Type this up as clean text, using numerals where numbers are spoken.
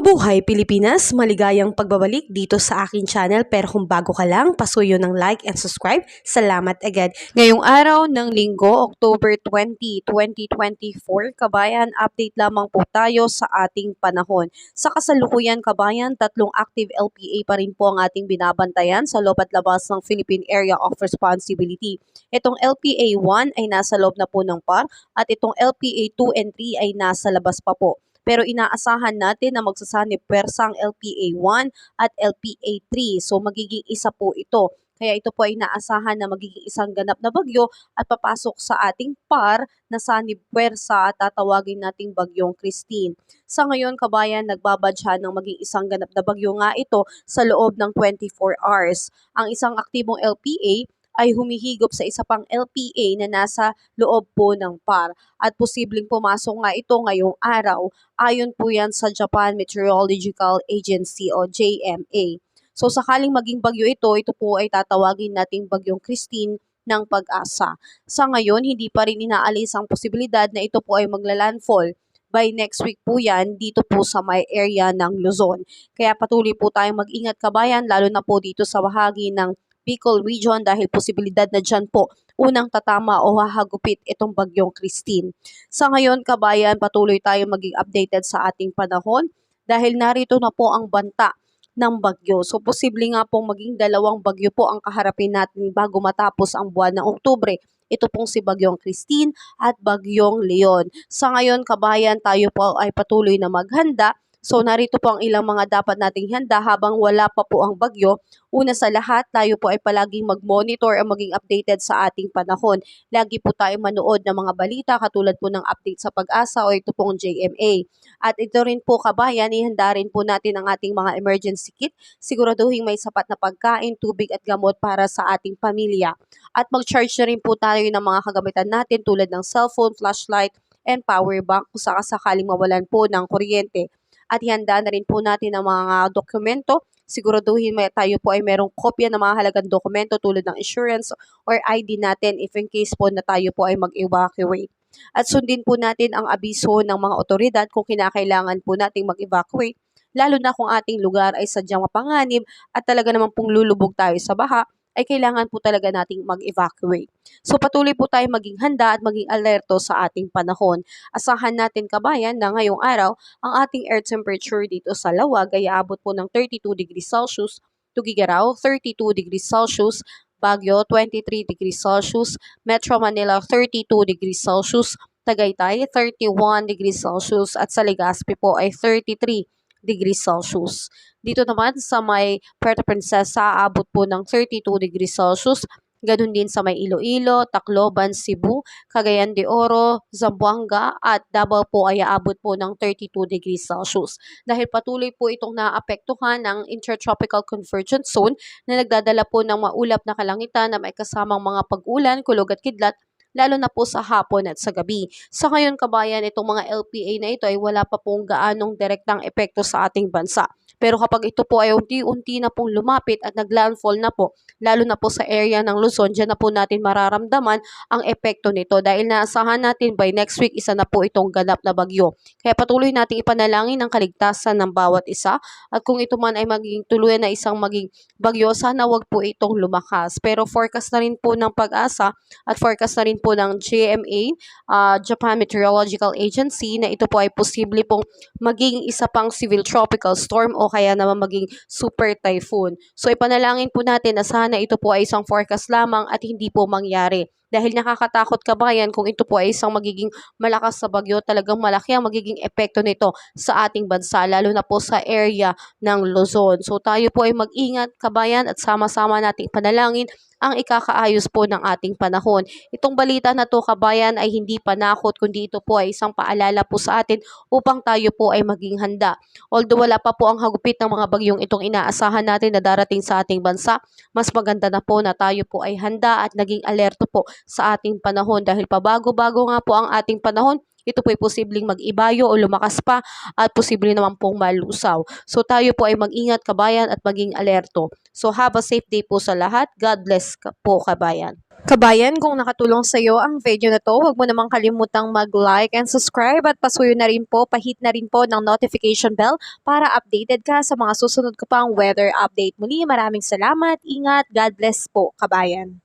Mabuhay Pilipinas! Maligayang pagbabalik dito sa akin channel, pero kung bago ka lang, pasuyo ng like and subscribe. Salamat agad. Ngayong araw ng Linggo, October 20, 2024, kabayan, update lamang po tayo sa ating panahon. Sa kasalukuyan, kabayan, 3 active LPA pa rin po ang ating binabantayan sa loob at labas ng Philippine Area of Responsibility. Itong LPA 1 ay nasa loob na po ng PAR at itong LPA 2 and 3 ay nasa labas pa po. Pero inaasahan natin na magsasanib pwersa ang LPA 1 at LPA 3. So magiging isa po ito. Kaya ito po ay inaasahan na magiging isang ganap na bagyo at papasok sa ating PAR na sanib pwersa at tatawagin nating bagyong Christine. Sa ngayon, kabayan, nagbabadya ng maging isang ganap na bagyo nga ito sa loob ng 24 hours. Ang isang aktibong LPA ay humihigop sa isa pang LPA na nasa loob po ng PAR at posibleng pumasok nga ito ngayong araw ayon po yan sa Japan Meteorological Agency o JMA. So sakaling maging bagyo ito po ay tatawagin nating bagyong Christine ng Pag-asa. Sa ngayon, hindi pa rin inaalis ang posibilidad na ito po ay maglalandfall by next week po yan dito po sa may area ng Luzon. Kaya patuloy po tayong mag-ingat, kabayan, lalo na po dito sa bahagi ng Bicol Region dahil posibilidad na dyan po unang tatama o hahagupit itong bagyong Christine. Sa ngayon, kabayan, patuloy tayo maging updated sa ating panahon dahil narito na po ang banta ng bagyo. So posible nga pong maging 2 bagyo po ang kaharapin natin bago matapos ang buwan ng Oktubre. Ito pong si Bagyong Christine at Bagyong Leon. Sa ngayon, kabayan, tayo po ay patuloy na maghanda. So narito po ang ilang mga dapat nating handa habang wala pa po ang bagyo. Una sa lahat, tayo po ay palaging mag-monitor o maging updated sa ating panahon. Lagi po tayo manood ng mga balita katulad po ng update sa Pag-asa o ito pong JMA. At ito rin po, kabayan, ihanda rin po natin ang ating mga emergency kit. Siguraduhin may sapat na pagkain, tubig at gamot para sa ating pamilya. At mag-charge na rin po tayo ng mga kagamitan natin tulad ng cellphone, flashlight, and power bank kung sakaling mawalan po ng kuryente. At ihanda na rin po natin ang mga dokumento. Siguraduhin tayo po ay merong kopya ng mga halagang dokumento tulad ng insurance or ID natin if in case po na tayo po ay mag-evacuate. At sundin po natin ang abiso ng mga otoridad kung kinakailangan po nating mag-evacuate, lalo na kung ating lugar ay sadyang mapanganib at talaga naman pong lulubog tayo sa baha, ay kailangan po talaga nating mag-evacuate. So patuloy po tayo maging handa at maging alerto sa ating panahon. Asahan natin, kabayan, na ngayong araw, ang ating air temperature dito sa Lawag ay aabot po ng 32 degrees Celsius, Tugigaraw 32 degrees Celsius, Baguio 23 degrees Celsius, Metro Manila 32 degrees Celsius, Tagaytay 31 degrees Celsius at sa Legazpi po ay 33 degrees Celsius. Dito naman sa may Puerto Princesa, aabot po ng 32 degrees Celsius. Ganun din sa may Iloilo, Tacloban, Cebu, Cagayan de Oro, Zamboanga at Davao po ay aabot po ng 32 degrees Celsius. Dahil patuloy po itong naapektuhan ng Intertropical Convergence Zone na nagdadala po ng maulap na kalangitan na may kasamang mga pag-ulan, kulog at kidlat, lalo na po sa hapon at sa gabi. Sa ngayon, kabayan, itong mga LPA na ito ay wala pa pong gaanong direktang epekto sa ating bansa. Pero kapag ito po ay unti-unti na pong lumapit at naglandfall na po, lalo na po sa area ng Luzon, dyan na po natin mararamdaman ang epekto nito dahil naasahan natin by next week, isa na po itong ganap na bagyo. Kaya patuloy nating ipanalangin ang kaligtasan ng bawat isa at kung ito man ay maging tuluyan na isang maging bagyo, sana wag po itong lumakas. Pero forecast na rin po ng Pag-asa at forecast na rin po ng JMA, Japan Meteorological Agency, na ito po ay posible pong maging isa pang civil tropical storm o kaya naman maging super typhoon. So ipanalangin po natin na sana ito po ay isang forecast lamang at hindi po mangyari. Dahil nakakatakot, kabayan, kung ito po ay isang magiging malakas sa bagyo, talagang malaki ang magiging epekto nito sa ating bansa, lalo na po sa area ng Luzon. So tayo po ay mag-ingat, kabayan, at sama-sama nating panalangin ang ikakaayos po ng ating panahon. Itong balita na to, kabayan, ay hindi panakot, kundi ito po ay isang paalala po sa atin upang tayo po ay maging handa. Although wala pa po ang hagupit ng mga bagyong itong inaasahan natin na darating sa ating bansa, mas maganda na po na tayo po ay handa at naging alerto po sa ating panahon dahil pabago-bago nga po ang ating panahon. Ito po ay posibleng mag-ibayo o lumakas pa at posible naman pong malusaw. So tayo po ay mag-ingat, kabayan, at maging alerto. So have a safe day po sa lahat. God bless po, kabayan. Kabayan, kung nakatulong sa iyo ang video na to, huwag mo namang kalimutang mag-like and subscribe at pasuyo na rin po, pahit na rin po ng notification bell para updated ka sa mga susunod ko pang weather update. Muli, maraming salamat, ingat, God bless po, kabayan.